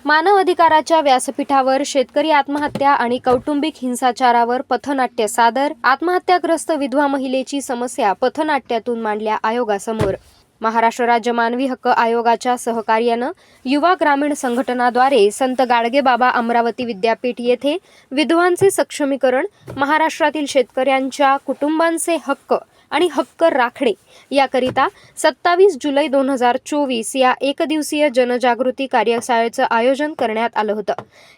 मानव अधिकाराच्या व्यासपीठावर शेतकरी आत्महत्या आणि कौटुंबिक हिंसाचारावर पथनाट्य सादर. आत्महत्याग्रस्त विधवा महिलेची समस्या पथनाट्यातून मांडल्या आयोगासमोर. महाराष्ट्र राज्य मानवी हक्क आयोगाच्या सहकार्यानं युवा ग्रामीण संघटनाद्वारे संत गाडगेबाबा अमरावती विद्यापीठ येथे विधवांचे सक्षमीकरण, महाराष्ट्रातील शेतकऱ्यांच्या कुटुंबांचे हक्क आणि हक्क राखणे याकरिता 27 जुलै 2024 या एकदिवसीय जनजागृती कार्यशाळेचं आयोजन करण्यात आलं होतं.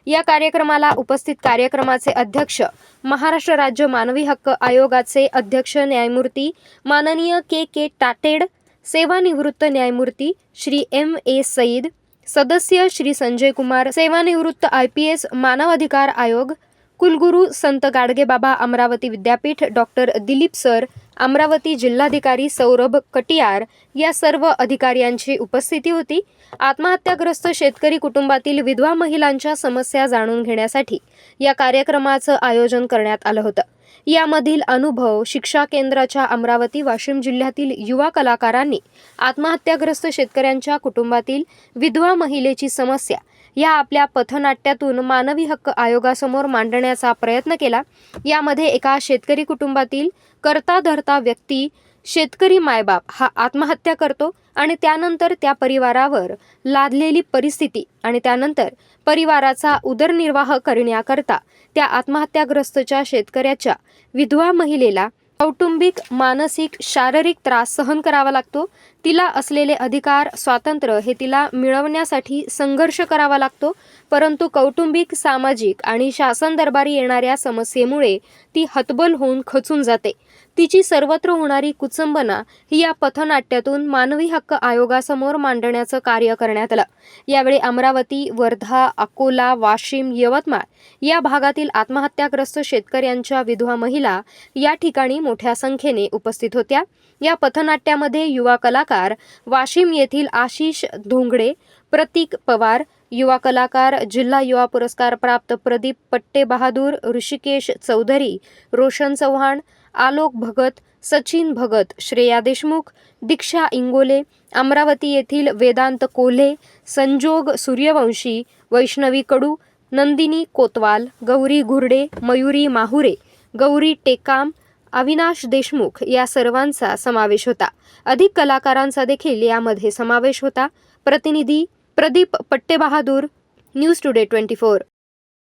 या कार्यक्रमाला उपस्थित कार्यक्रमाचे अध्यक्ष, महाराष्ट्र राज्य मानवी हक्क आयोगाचे अध्यक्ष न्यायमूर्ती माननीय के टाटेड, सेवानिवृत्त न्यायमूर्ती श्री M.A. सईद, सदस्य श्री संजय कुमार, सेवानिवृत्त IPS मानव अधिकार आयोग, कुलगुरू संत गाडगेबाबा अमरावती विद्यापीठ डॉक्टर दिलीप सर, अमरावती जिल्हाधिकारी सौरभ कटियार या सर्व अधिकाऱ्यांची उपस्थिती होती. आत्महत्याग्रस्त शेतकरी कुटुंबातील विधवा महिलांच्या समस्या जाणून घेण्यासाठी या कार्यक्रमाचं आयोजन करण्यात आलं होतं. यामधील अनुभव, शिक्षा केंद्राच्या अमरावती वाशिम जिल्ह्यातील युवा कलाकारांनी आत्महत्याग्रस्त शेतकऱ्यांच्या कुटुंबातील विधवा महिलेची समस्या या आपल्या पथनाट्यातून मानवी हक्क आयोगासमोर मांडण्याचा प्रयत्न केला. यामध्ये एका शेतकरी कुटुंबातील करता धरता व्यक्ती, शेतकरी मायबाप हा आत्महत्या करतो आणि त्यानंतर त्या परिवारावर लादलेली परिस्थिती आणि त्यानंतर परिवाराचा उदरनिर्वाह करण्याकरता त्या आत्महत्याग्रस्तच्या शेतकऱ्याच्या विधवा महिलेला कौटुंबिक, मानसिक, शारीरिक त्रास सहन करावा लागतो. तिला असलेले अधिकार, स्वातंत्र्य हे तिला मिळवण्यासाठी संघर्ष करावा लागतो. परंतु कौटुंबिक, सामाजिक आणि शासन दरबारी येणाऱ्या समस्येमुळे ती हतबल होऊन खचून जाते. तिची सर्वत्र होणारी कुचंबना ही या पथनाट्यातून मानवी हक्क आयोगासमोर मांडण्याचं कार्य करण्यात आलं. यावेळी अमरावती, वर्धा, अकोला, वाशिम, यवतमाळ या भागातील आत्महत्याग्रस्त शेतकऱ्यांच्या विधवा महिला या ठिकाणी मोठ्या संख्येने उपस्थित होत्या. या पथनाट्यामध्ये युवा कलाकार वाशिम येथील आशिष धोंगडे, प्रतीक पवार, युवा कलाकार जिल्हा युवा पुरस्कार प्राप्त प्रदीप पट्टेबहादूर, ऋषिकेश चौधरी, रोशन चव्हाण, आलोक भगत, सचिन भगत, श्रेया देशमुख, दीक्षा इंगोले, अमरावती येथील वेदांत कोल्हे, संजोग सूर्यवंशी, वैष्णवी कडू, नंदिनी कोतवाल, गौरी घुर्डे, मयुरी माहुरे, गौरी टेकाम, अविनाश देशमुख या सर्वांचा समावेश होता. अधिक कलाकारांचा देखील यामध्ये समावेश होता. प्रतिनिधी प्रदीप पट्टेबहादूर, न्यूज टुडे 24.